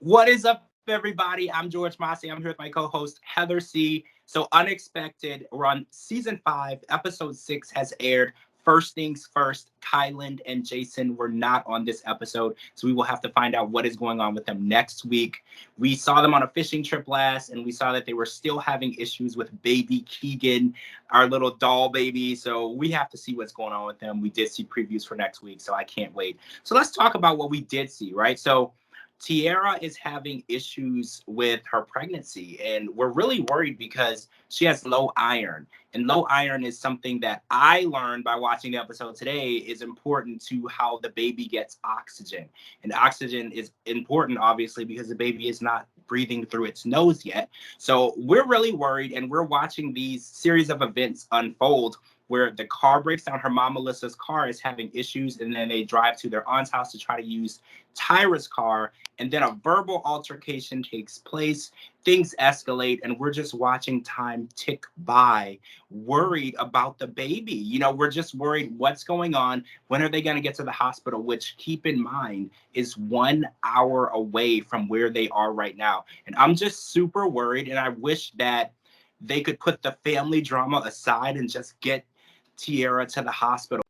What is up, everybody? I'm George Mossey. I'm here with my co-host Heather C. So Unexpected, we're on season 5, episode 6 has aired. First things first, Kyland and Jason were not on this episode, so we will have to find out what is going on with them next week. We saw them on a fishing trip last, and we saw that they were still having issues with baby Keegan, our little doll baby. So we have to see what's going on with them. We did see previews for next week, so I can't wait. So let's talk about what we did see, right? So Tiara is having issues with her pregnancy, and we're really worried because she has low iron. And low iron is something that I learned by watching the episode today is important to how the baby gets oxygen. And oxygen is important, obviously, because the baby is not breathing through its nose yet. So we're really worried, and we're watching these series of events unfold where the car breaks down. Her mom, Melissa's car, is having issues, and then they drive to their aunt's house to try to use Tyra's car, and then a verbal altercation takes place. Things escalate, and we're just watching time tick by, worried about the baby. We're just worried what's going on. When are they going to get to the hospital? Which, keep in mind, is 1 hour away from where they are right now. And I'm just super worried, and I wish that they could put the family drama aside and just get Tiara to the hospital.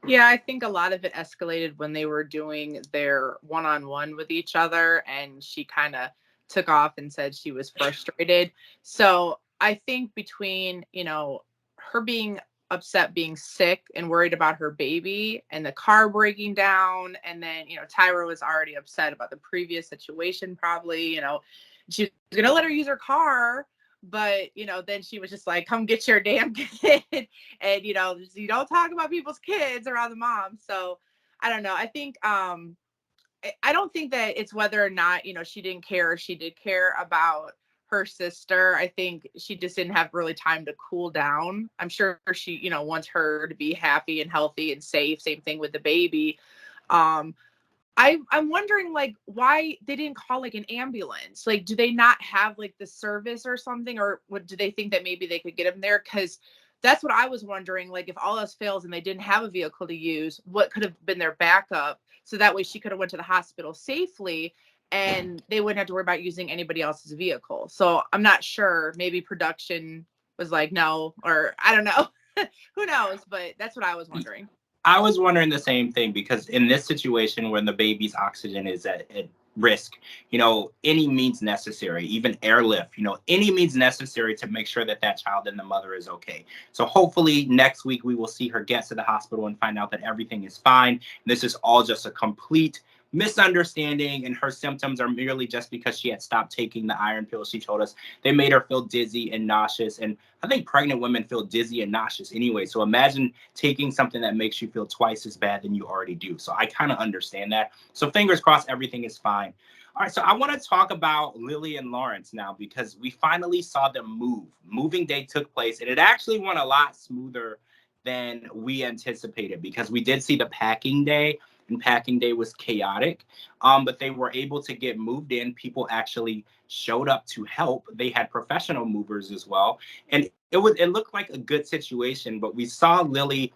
Yeah, I think a lot of it escalated when they were doing their one-on-one with each other, and she kind of took off and said she was frustrated. So I think between, her being upset, being sick and worried about her baby and the car breaking down, and then, Tyra was already upset about the previous situation, probably, she was going to let her use her car. But, then she was just like, come get your damn kid. And, you don't talk about people's kids around the mom. So I don't know. I think, I don't think that it's whether or not, she didn't care or she did care about her sister. I think she just didn't have really time to cool down. I'm sure she, wants her to be happy and healthy and safe. Same thing with the baby. Um, I'm wondering, like, why they didn't call like an ambulance. Like, do they not have like the service or something, or what, do they think that maybe they could get him there? Because that's what I was wondering. Like, if all else fails and they didn't have a vehicle to use, what could have been their backup? So that way she could have went to the hospital safely, and they wouldn't have to worry about using anybody else's vehicle. So I'm not sure. Maybe production was like, no, or I don't know. Who knows? But that's what I was wondering. I was wondering the same thing because in this situation when the baby's oxygen is at risk, any means necessary, even airlift, any means necessary to make sure that that child and the mother is okay. So hopefully next week we will see her get to the hospital and find out that everything is fine. This is all just a complete misunderstanding, and her symptoms are merely just because she had stopped taking the iron pills. She told us they made her feel dizzy and nauseous, and I think pregnant women feel dizzy and nauseous anyway. So imagine taking something that makes you feel twice as bad than you already do. So I kind of understand that. So fingers crossed, everything is fine. All right, so I want to talk about Lily and Lawrence now because we finally saw them move. Moving day took place, and it actually went a lot smoother than we anticipated because we did see the packing day, and packing day was chaotic. But they were able to get moved in. People actually showed up to help. They had professional movers as well, and it looked like a good situation. But we saw Lily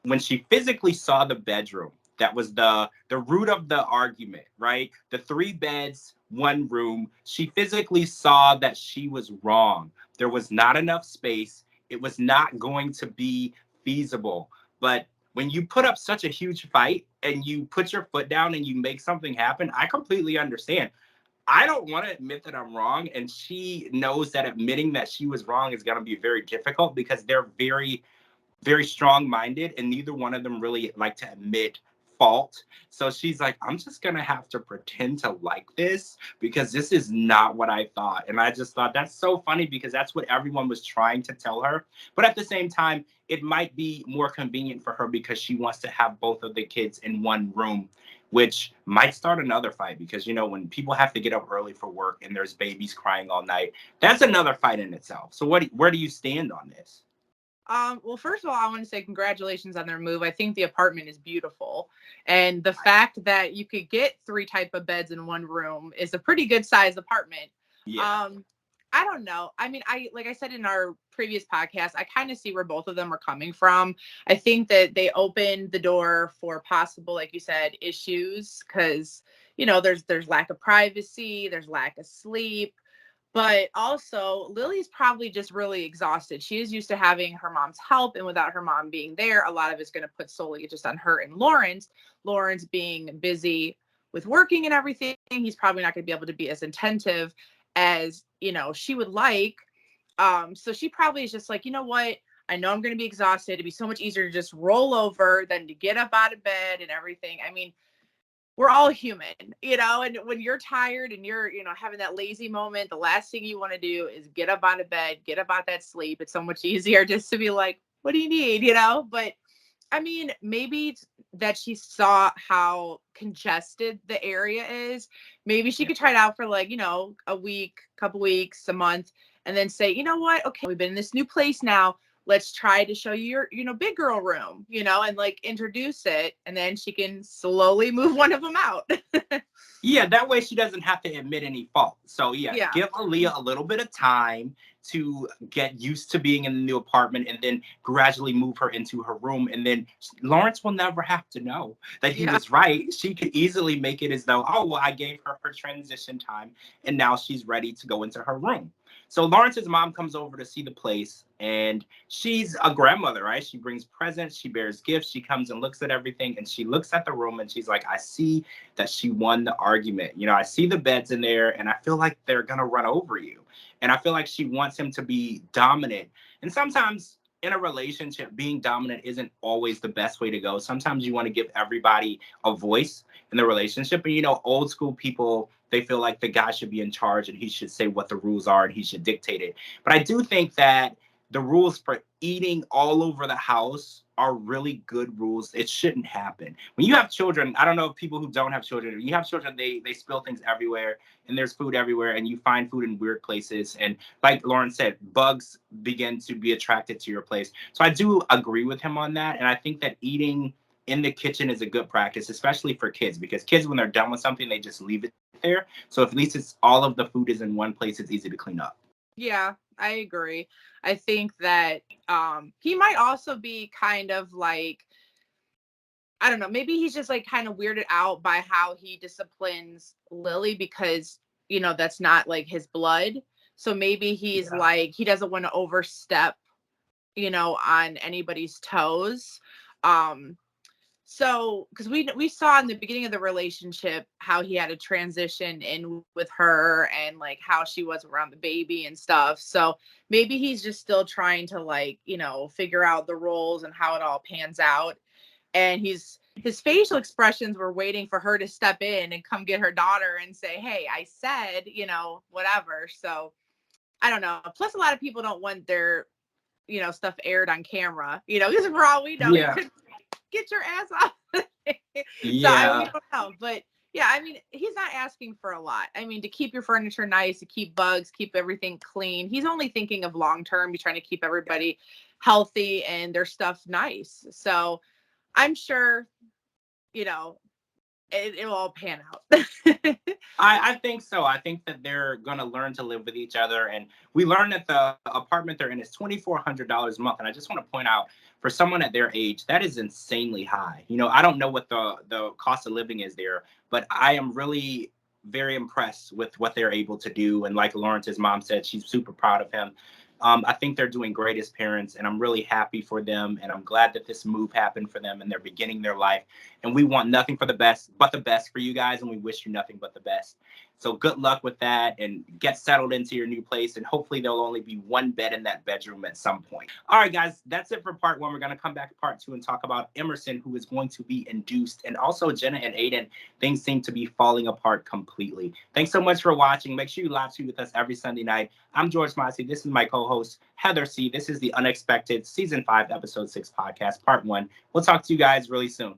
when she physically saw the bedroom. That was the root of the argument, right? The 3 beds, 1 room. She physically saw that she was wrong. There was not enough space. It was not going to be feasible. But when you put up such a huge fight and you put your foot down and you make something happen, I completely understand. I don't want to admit that I'm wrong. And she knows that admitting that she was wrong is going to be very difficult because they're very, very strong minded and neither one of them really like to admit fault. So she's like, I'm just going to have to pretend to like this because this is not what I thought. And I just thought that's so funny because that's what everyone was trying to tell her. But at the same time, it might be more convenient for her because she wants to have both of the kids in one room, which might start another fight because, when people have to get up early for work and there's babies crying all night, that's another fight in itself. So where do you stand on this? Well, first of all, I want to say congratulations on their move. I think the apartment is beautiful. And the fact that you could get 3 type of beds in one room is a pretty good sized apartment. Yeah. Um, I don't know. I mean, like I said in our previous podcast, I kind of see where both of them are coming from. I think that they opened the door for possible, like you said, issues because, there's lack of privacy, there's lack of sleep. But also, Lily's probably just really exhausted. She is used to having her mom's help, and without her mom being there, a lot of it's going to put solely just on her and Lawrence. Lawrence being busy with working and everything, he's probably not going to be able to be as attentive as, she would like. So she probably is just like, you know what? I know I'm going to be exhausted. It'd be so much easier to just roll over than to get up out of bed and everything. I mean, we're all human, and when you're tired and you're, having that lazy moment, the last thing you want to do is get up out of bed, get up out that sleep. It's so much easier just to be like, what do you need, But I mean, maybe that she saw how congested the area is. Maybe she could try it out for like, a week, couple weeks, a month, and then say, you know what? Okay, we've been in this new place now. Let's try to show you your, big girl room, and like introduce it. And then she can slowly move one of them out. Yeah, that way she doesn't have to admit any fault. So Yeah. give Aaliyah a little bit of time to get used to being in the new apartment and then gradually move her into her room. And then Lawrence will never have to know that he was right. She could easily make it as though, oh, well, I gave her her transition time and now she's ready to go into her room. So Lawrence's mom comes over to see the place, and she's a grandmother, right? She brings presents, she bears gifts, she comes and looks at everything, and she looks at the room and she's like, I see that she won the argument. I see the beds in there and I feel like they're going to run over you. And I feel like she wants him to be dominant. And sometimes in a relationship, being dominant isn't always the best way to go. Sometimes you want to give everybody a voice in the relationship. And, old school people, they feel like the guy should be in charge and he should say what the rules are and he should dictate it. But I do think that the rules for eating all over the house are really good rules. It shouldn't happen. When you have children, I don't know if people who don't have children, when you have children, they spill things everywhere and there's food everywhere and you find food in weird places. And like Lauren said, bugs begin to be attracted to your place. So I do agree with him on that. And I think that eating in the kitchen is a good practice, especially for kids, because kids, when they're done with something, they just leave it there. So if at least it's all of the food is in one place, it's easy to clean up. Yeah, I agree. I think that he might also be kind of like, I don't know, maybe he's just like kind of weirded out by how he disciplines Lily because, that's not like his blood. So maybe he's like, he doesn't want to overstep, on anybody's toes. So, because we saw in the beginning of the relationship how he had a transition in with her and like how she was around the baby and stuff. So maybe he's just still trying to like, figure out the roles and how it all pans out. And his facial expressions were waiting for her to step in and come get her daughter and say, hey, I said, whatever. So I don't know. Plus, a lot of people don't want their, stuff aired on camera, because for all we know, you could get your ass off. So we don't know. But yeah, I mean, he's not asking for a lot. I mean, to keep your furniture nice, to keep bugs, keep everything clean. He's only thinking of long term. He's trying to keep everybody healthy and their stuff nice. So I'm sure, it will all pan out. I think so. I think that they're going to learn to live with each other. And we learned that the apartment they're in is $2,400 a month. And I just want to point out, for someone at their age, that is insanely high. I don't know what the cost of living is there, but I am really very impressed with what they're able to do. And like Lawrence's mom said, she's super proud of him. I think they're doing great as parents, and I'm really happy for them. And I'm glad that this move happened for them and they're beginning their life. And we want nothing for the best, but the best for you guys. And we wish you nothing but the best. So good luck with that and get settled into your new place. And hopefully there'll only be one bed in that bedroom at some point. All right, guys, that's it for part one. We're going to come back to part two and talk about Emerson, who is going to be induced. And also Jenna and Aiden, things seem to be falling apart completely. Thanks so much for watching. Make sure you live tweet with us every Sunday night. I'm George Mossey. This is my co-host, Heather C. This is the Unexpected Season 5, Episode 6 podcast, part one. We'll talk to you guys really soon.